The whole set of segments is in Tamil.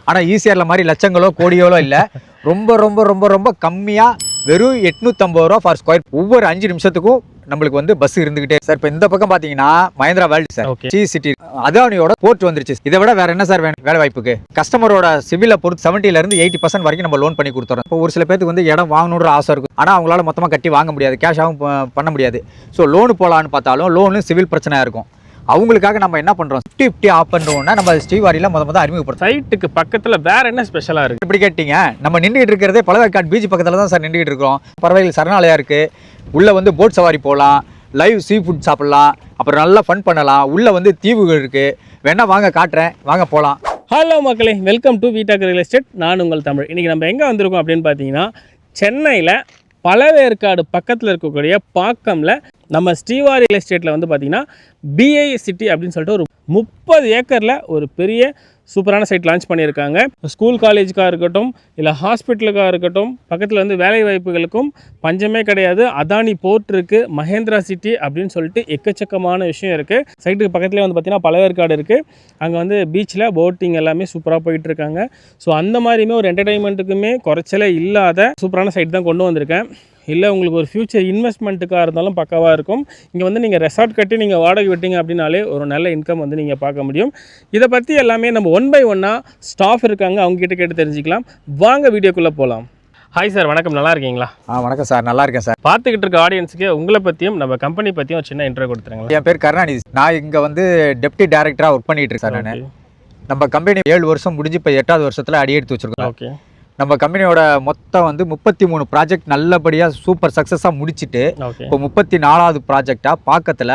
ஆனால் ஈசிஆரில் மாதிரி லட்சங்களோ கோடியோலோ இல்லை. ரொம்ப ரொம்ப ரொம்ப ரொம்ப கம்மியாக வெறும் 850 ரூபா ஃபார் ஸ்கொயர். ஒவ்வொரு 5 நிமிஷத்துக்கும் நம்மளுக்கு வந்து பஸ் இருந்துகிட்டே சார். இப்போ இந்த பக்கம் பார்த்தீங்கன்னா மஹேந்திரா வேர்ல்டு சார், சி சிட்டி அதானியோட போர்ட் வந்துருச்சு. இதை விட வேற என்ன சார் வேணும் வேலை வாய்ப்புக்கு? கஸ்டமரோட சிவிலை பொறுத்து 70% 80% வரைக்கும் நம்ம லோன் பண்ணி கொடுத்துறோம். இப்போ ஒரு சில பேருக்கு வந்து இடம் வாங்கணுன்ற ஆசை இருக்கும், ஆனால் அவங்களால மொத்தமாக கட்டி வாங்க முடியாது, கேஷாகவும் பண்ண முடியாது. ஸோ லோனு போகலான்னு பார்த்தாலும் லோனு சிவில் பிரச்சனையாக இருக்கும். அவங்களுக்காக நம்ம என்ன பண்றோம், 50-50 ஆஃப் பண்றோம்னா நம்ம ஸ்ரீவாரியில முத அறிமுகப்படுத்தும். சைட்டுக்கு பக்கத்துல வேற என்ன ஸ்பெஷலா இருக்கு? இப்படி கேட்டீங்க, நம்ம நின்றுட்டு இருக்கிறதே பழவேற்காடு பீச் பக்கத்துல தான் சார் நின்றுட்டு இருக்கோம். பறவைகள் சரணாலயம் இருக்கு, உள்ள வந்து போட் சவாரி போகலாம், லைவ் சீ ஃபுட் சாப்பிடலாம், அப்புறம் நல்லா ஃபன் பண்ணலாம். உள்ள வந்து தீவுகள் இருக்கு, வேணா வாங்க காட்டுறேன், வாங்க போகலாம். ஹலோ மக்களே, வெல்கம் டு வீட்டாக் ரியல் எஸ்டேட். நான் உங்கள் தமிழ். இன்னைக்கு நம்ம எங்கே வந்திருக்கோம் அப்படின்னு பார்த்தீங்கன்னா, சென்னையில் பழவேற்காடு பக்கத்தில் இருக்கக்கூடிய பாக்கம்ல நம்ம ஸ்ரீவாரி ரியல் எஸ்டேட்டில் வந்து பார்த்திங்கன்னா பிஐ சிட்டி அப்படின்னு சொல்லிட்டு ஒரு 30 ஏக்கரில் ஒரு பெரிய சூப்பரான சைட் லான்ச் பண்ணியிருக்காங்க. ஸ்கூல் காலேஜுக்காக இருக்கட்டும், இல்லை ஹாஸ்பிட்டலுக்காக இருக்கட்டும், பக்கத்தில் வந்து வேலை வாய்ப்புகளுக்கும் பஞ்சமே கிடையாது. அதானி போர்ட் இருக்குது, மஹேந்திரா சிட்டி அப்படின்னு சொல்லிட்டு எக்கச்சக்கமான விஷயம் இருக்குது. சைட்டுக்கு பக்கத்துலேயே வந்து பார்த்திங்கன்னா பழவேற்காடு இருக்குது. அங்கே வந்து பீச்சில் போட்டிங் எல்லாமே சூப்பராக போயிட்டுருக்காங்க. ஸோ அந்த மாதிரியுமே ஒரு என்டர்டைன்மெண்ட்டுக்குமே குறைச்சலே இல்லாத சூப்பரான சைட் தான் கொண்டு வந்திருக்கேன். இல்லை உங்களுக்கு ஒரு ஃப்யூச்சர் இன்வெஸ்ட்மெண்ட்டுக்காக இருந்தாலும் பக்காவாக இருக்கும். இங்கே வந்து நீங்கள் ரெசார்ட் கட்டி நீங்கள் வாடகை விட்டீங்க அப்படின்னாலே ஒரு நல்ல இன்கம் வந்து நீங்கள் பார்க்க முடியும். இதை பற்றி எல்லாமே நம்ம 1 by 1 ஸ்டாஃப் இருக்காங்க, அவங்ககிட்ட கேட்டு தெரிஞ்சுக்கலாம். வாங்க வீடியோக்குள்ளே போகலாம். ஹாய் சார், வணக்கம். நல்லா இருக்கீங்களா? வணக்கம் சார், நல்லா இருக்கேன் சார். பார்த்துக்கிட்டு இருக்க ஆடியன்ஸுக்கு உங்களை பற்றியும் நம்ம கம்பெனி பற்றியும் ஒரு சின்ன இன்ட்ரோ கொடுத்துருங்களா? என் பேர் கருணாநிதி. நான் இங்கே வந்து டெப்டி டைரக்டராக ஒர்க் பண்ணிட்டு இருக்கேன் சார். நான் நம்ம கம்பெனி 7 வருஷம் முடிஞ்சு இப்போ 8வது வருஷத்தில் அடி எடுத்து வச்சுருக்கோம். ஓகே. நம்ம கம்பெனியோட மொத்தம் வந்து 33 ப்ராஜெக்ட் நல்லபடியாக சூப்பர் சக்ஸஸாக முடிச்சுட்டு இப்போ 34வது ப்ராஜெக்டாக பாக்கத்தில்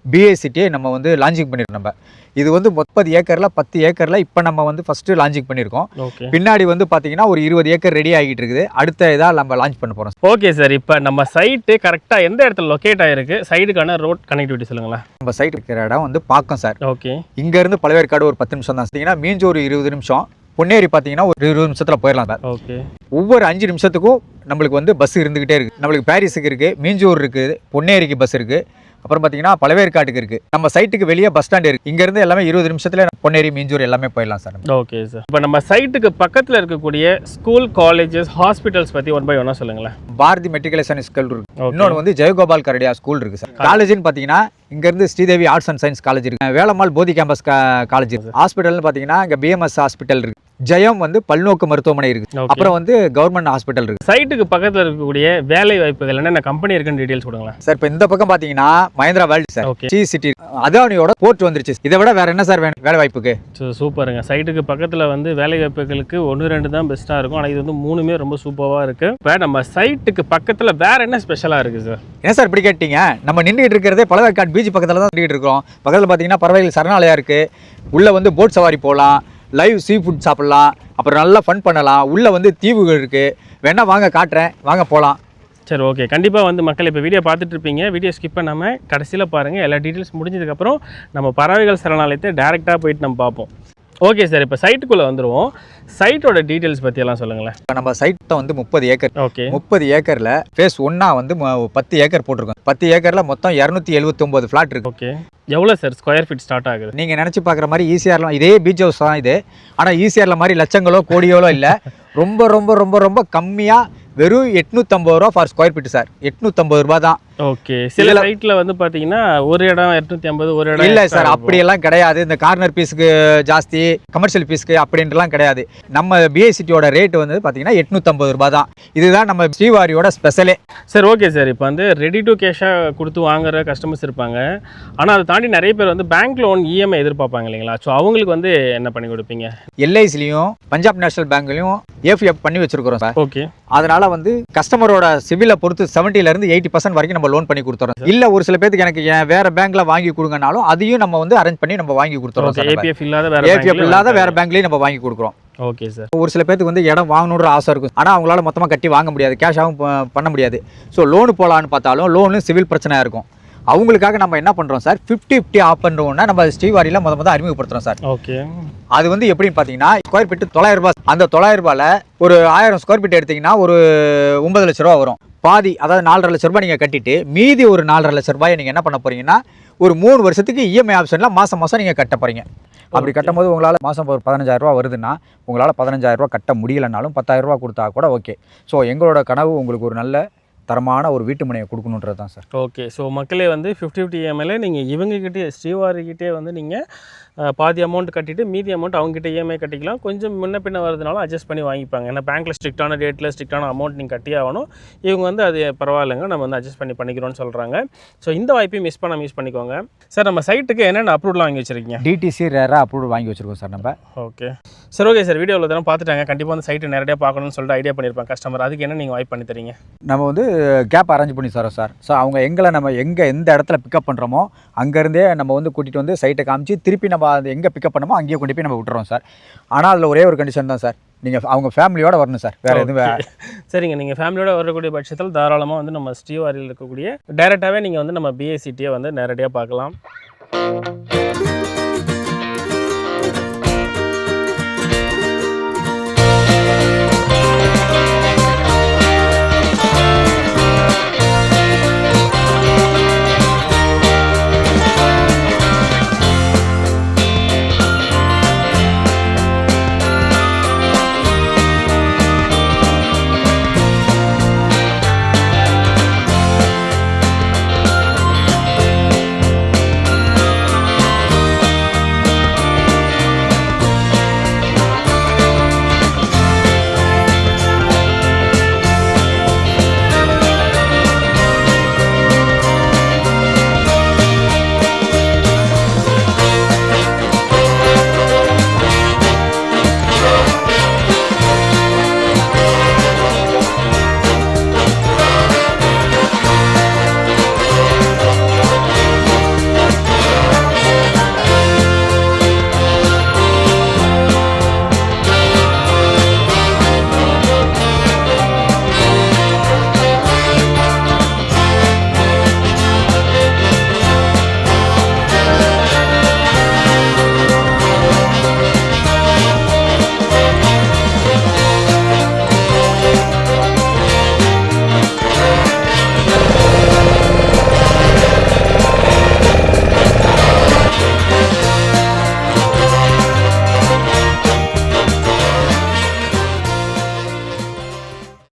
பிஐ சிட்டியை நம்ம வந்து லான்ச்சிங் பண்ணியிருக்கோம். நம்ம இது வந்து 30 ஏக்கரில் 10 ஏக்கரில் இப்போ நம்ம வந்து ஃபஸ்ட்டு லான்ச்சிங் பண்ணியிருக்கோம். பின்னாடி வந்து பார்த்தீங்கன்னா ஒரு 20 ஏக்கர் ரெடி ஆகிட்டு இருக்குது. அடுத்த இதாக நம்ம லான்ச் பண்ண போகிறோம். ஓகே சார், இப்போ நம்ம சைட்டு கரெக்டாக எந்த இடத்துல லொக்கேட் ஆகிருக்கு? சைட்டுக்கான ரோட் கனெக்டிவிட்டி சொல்லுங்களேன். நம்ம சைட் இருக்கிற இடம் வந்து பாக்கம் சார். ஓகே. இங்கேருந்து பழவேற்காடு ஒரு 10 நிமிஷம் தான். பார்த்தீங்கன்னா மீஞ்சூர் ஒரு 20 நிமிஷம், பொன்னேரி பார்த்தீங்கன்னா ஒரு 20 நிமிஷத்தில் போயிடலாம் சார். ஓகே. ஒவ்வொரு 5 நிமிஷத்துக்கும் நம்மளுக்கு வந்து பஸ் இருந்துகிட்டே இருக்குது. நம்மளுக்கு பாரிஸுக்கு இருக்குது, மீஞ்சூர் இருக்குது, பொன்னேரிக்கு பஸ் இருக்குது, அப்புறம் பார்த்தீங்கன்னா பழவேற்காட்டுக்கு இருக்குது. நம்ம சைட்டுக்கு வெளியே பஸ் ஸ்டாண்ட் இருக்குது. இங்கேருந்து எல்லாமே 20 நிமிஷத்தில் பொன்னேரி மீஞ்சூர் எல்லாமே போயிடலாம் சார். Okay sir. இப்போ நம்ம சைட்டுக்கு பக்கத்தில் இருக்கக்கூடிய ஸ்கூல், காலேஜஸ், ஹாஸ்பிட்டல்ஸ் பற்றி 1 by 1 சொல்லுங்களேன். பாரதி மெட்ரிகுலேஷன் ஸ்கூல் இருக்குது, இன்னொன்று வந்து ஜெயகோபால் கரடியா ஸ்கூல் இருக்குது சார். காலேஜ்னு பார்த்தீங்கன்னா இங்கேருந்து Sridevi arts and science college இருக்குது, வேலம்மாள் போதி கேம்பஸ் காலேஜ் இருக்குது. ஹாஸ்பிட்டல்னு பார்த்தீங்கன்னா இங்கே பிஎம்எஸ் ஹாஸ்பிட்டல் இருக்குது, ஜெயம் வந்து பல்நோக்கு மருத்துவமனை இருக்குது, அப்புறம் வந்து கவர்மெண்ட் ஹாஸ்பிட்டல் இருக்குது. சைட்டுக்கு பக்கத்தில் இருக்கக்கூடிய வேலை வாய்ப்புகள் என்ன கம்பெனி இருக்குன்னு டீடைல்ஸ் கொடுங்களேன் சார். இப்போ இந்த பக்கம் பார்த்தீங்கன்னா மஹேந்திரா வேர்ல்டு சார், சி சிட்டி அதானியோட போர்ட் வந்துருச்சு. இதை விட வேற என்ன சார் வேணும் வேலை வாய்ப்புக்கு? சூப்பருங்க. சைட்டுக்கு பக்கத்தில் வந்து வேலை வாய்ப்புகளுக்கு 1-2 தான் பெஸ்ட்டாக இருக்கும், ஆனால் இது வந்து 3மே ரொம்ப சூப்பராக இருக்குது. இப்போ நம்ம சைட்டுக்கு பக்கத்தில் வேற என்ன ஸ்பெஷலாக இருக்குது சார்? ஏன் சார் இப்படி கேட்டீங்க, நம்ம நின்றுட்டு இருக்கிறதே பழவேற்காடு பீச் பக்கத்தில் தான் நின்றுட்டு இருக்கோம். பக்கத்தில் பார்த்தீங்கன்னா பறவைகள் சரணாலயம் இருக்குது, உள்ள வந்து போட் சவாரி போகலாம், லைவ் சீ ஃபுட் சாப்பிடலாம், அப்புறம் நல்லா ஃபன் பண்ணலாம். உள்ளே வந்து தீவுகள் இருக்குது, வேணா வாங்க காட்டுறேன், வாங்க போகலாம். சரி, ஓகே. கண்டிப்பாக வந்து மக்கள் இப்போ வீடியோ பார்த்துட்டு இருப்பீங்க. வீடியோ ஸ்கிப் பண்ணாமல் கடைசியில் பாருங்கள். எல்லா டீட்டெயில்ஸ் முடிஞ்சதுக்கப்புறம் நம்ம பறவைகள் சரணாலயத்தை டேரெக்டாக போயிட்டு நம்ம பார்ப்போம். ஓகே சார், இப்போ சைட்டுக்குள்ளே வந்துடுவோம். சைட்டோட டீட்டெயில்ஸ் பற்றி எல்லாம் சொல்லுங்களேன். இப்போ நம்ம சைட்டை வந்து 30 ஏக்கர். ஓகே. 30 ஏக்கரில் ஃபேஸ் 1 வந்து 10 ஏக்கர் போட்டிருக்கோம். 10 ஏக்கரில் மொத்தம் 279 ஃப்ளாட் இருக்குது. ஓகே. எவ்வளோ சார் ஸ்கொயர் ஃபீட் ஸ்டார்ட் ஆகுது? நீங்கள் நினச்சி பார்க்குற மாதிரி ஈசிஆரில் இதே பீச் ஹவுஸ் தான் இது, ஆனால் ஈசிஆரில் மாதிரி லட்சங்களோ கோடியோலோ இல்லை. ரொம்ப ரொம்ப ரொம்ப ரொம்ப கம்மியாக வெறும் 850 ரூபா ஃபார் ஸ்கொயர் ஃபீட் சார். 850 ரூபா தான். ஓகே. சில சைட்டில் வந்து பார்த்தீங்கன்னா ஒரு இடம் 250, ஒரு இடம் இல்லை சார், அப்படியெல்லாம் கிடையாது. இந்த கார்னர் பீஸுக்கு ஜாஸ்தி, கமர்ஷியல் பீஸுக்கு அப்படின்ட்டுலாம் கிடையாது. நம்ம பிஐ சிட்டியோட ரேட் வந்து பார்த்தீங்கன்னா 850 ரூபா தான். இதுதான் நம்ம ஸ்ரீவாரியோட ஸ்பெஷலே. Sir, okay sir. இப்போ வந்து ரெடி டு கேஷாக கொடுத்து வாங்குற கஸ்டமர்ஸ் இருப்பாங்க, ஆனால் அதை தாண்டி நிறைய பேர் வந்து பேங்க் லோன் இஎம்ஐ எதிர்பார்ப்பாங்க இல்லைங்களா? ஸோ அவங்களுக்கு வந்து என்ன பண்ணி கொடுப்பீங்க? எல்ஐசிலையும் பஞ்சாப் நேஷனல் பேங்க்லையும் ஏஃப்எஃப் பண்ணி வச்சிருக்கிறோம் சார். ஓகே. அதனால வந்து கஸ்டமரோட சிவிலை பொறுத்து 70% 80% வரைக்கும் நம்ம லோன் பண்ணி கொடுத்துறோம். இல்ல ஒரு சில பேருக்கு எனக்கு வேற பேங்க்ல வாங்கி கொடுங்கனாலும் அதையும் நம்ம வந்து அரேஞ்ச் பண்ணி நம்ம வாங்கி கொடுத்துறோம். ஏபிஎஃப் இல்லாத வேற பேங்க்லயும் நம்ம வாங்கி கொடுக்குறோம். Okay sir. ஒரு சில பேருக்கு வந்து இடம் வாங்கணுன்ற ஆசை இருக்கும், ஆனால் அவங்களால மொத்தமாக கட்டி வாங்க முடியாது, கேஷாகவும் பண்ண முடியாது. ஸோ லோனு போகலான்னு பார்த்தாலும் லோனு சிவில் பிரச்சனையாக இருக்கும். அவங்களுக்காக நம்ம என்ன பண்ணுறோம் சார், 50-50 ஆஃப் பண்ணுறோம்னா நம்ம ஸ்ரீவாரியில் முத அறிமுகப்படுத்துகிறோம் சார். ஓகே. அது வந்து எப்படின்னு பார்த்தீங்கன்னா ஸ்கொயர் ஃபீட்டு 900 ரூபாய். அந்த 900 ரூபாயில் ஒரு 1000 ஸ்கொயர் ஃபீட் எடுத்திங்கன்னா ஒரு 9 லட்ச ரூபா வரும். பாதி, அதாவது 4.5 லட்ச ரூபாய் நீங்கள் கட்டிட்டு மீதி ஒரு 4.5 லட்ச ரூபாயை நீங்கள் என்ன பண்ண போகிறீங்கன்னா ஒரு 3 வருஷத்துக்கு இஎம்ஐ ஆப்ஷனில் மாதம் மாதம் நீங்கள் கட்ட போகிறீங்க. அப்படி கட்டும்போது உங்களால் மாதம் ஒரு 15,000 ரூபா வருதுன்னா உங்களால் 15,000 ரூபா கட்ட முடியலைனாலும் 10,000 ரூபா கொடுத்தா கூட ஓகே. ஸோ எங்களோட கனவு உங்களுக்கு ஒரு நல்ல தரமான ஒரு வீட்டு மனையை கொடுக்கணுன்றது தான் சார். ஓகே. ஸோ மக்களே வந்து 50-50 EMI நீங்கள் இவங்ககிட்டே ஸ்ரீவாரிக்கிட்டே வந்து நீங்கள் பாதி அமௌண்ட் கட்டிட்டு மீதி அமௌண்ட் அவங்ககிட்ட EMI கட்டிக்கலாம். கொஞ்சம் முன்ன பின்ன வரதுனால அட்ஜஸ்ட் பண்ணி வாங்கிப்பாங்க. ஏன்னா பேங்க்கில் ஸ்ட்ரிக்டான ரேட்டில் ஸ்ட்ரிக்டான அமௌண்ட் நீங்கள் கட்டியே ஆகணும். இவங்க வந்து அது பரவாயில்லைங்க, நம்ம வந்து அட்ஜஸ்ட் பண்ணிக்கிறோன்னு சொல்கிறாங்க. ஸோ இந்த வாய்ப்பையும் மிஸ் பண்ணாமல் யூஸ் பண்ணிக்கோங்க சார். நம்ம சைட்டுக்கு என்னென்ன அப்ரூவ்லாம் வாங்கி வச்சுருக்கீங்க? DTC ரேராக அப்ரூவ் வாங்கி வச்சுருக்கோம் சார் நம்ம. Okay sir. ஓகே சார், வீடியோவில் தானே பார்த்துட்டாங்க, கண்டிப்பாக வந்து சைட்டு நேரடியாக பார்க்கணும்னு சொல்லிட்டு ஐடியா பண்ணியிருப்பாங்க கஸ்டமர். அதுக்கு என்ன நீங்கள் வாய்ப்பு பண்ணி தரீங்க? நம்ம வந்து கேப் அரேஞ்ச் பண்ணி தரோம் சார். ஸோ அவங்க நம்ம எந்த இடத்துல பிக்கப் பண்ணுறோமோ அங்கேருந்தே நம்ம வந்து கூட்டிகிட்டு வந்து சைட்டை காமிச்சு திருப்பி நம்ம அது எங்கே பிக்கப் பண்ணமோ அங்கேயே கொண்டு போய் நம்ம விட்டுறோம் சார். ஆனால் அதில் ஒரே ஒரு கண்டிஷன் தான் சார், நீங்கள் அவங்க ஃபேமிலியோட வரணும் சார், வேறு எதுவும். சரிங்க, நீங்கள் ஃபேமிலியோட வரக்கூடிய பட்சத்தில் தாராளமாக வந்து நம்ம ஸ்ரீவாரியில் இருக்கக்கூடிய டைரெக்டாகவே நீங்கள் வந்து நம்ம BICTயை வந்து நேரடியாக பார்க்கலாம்.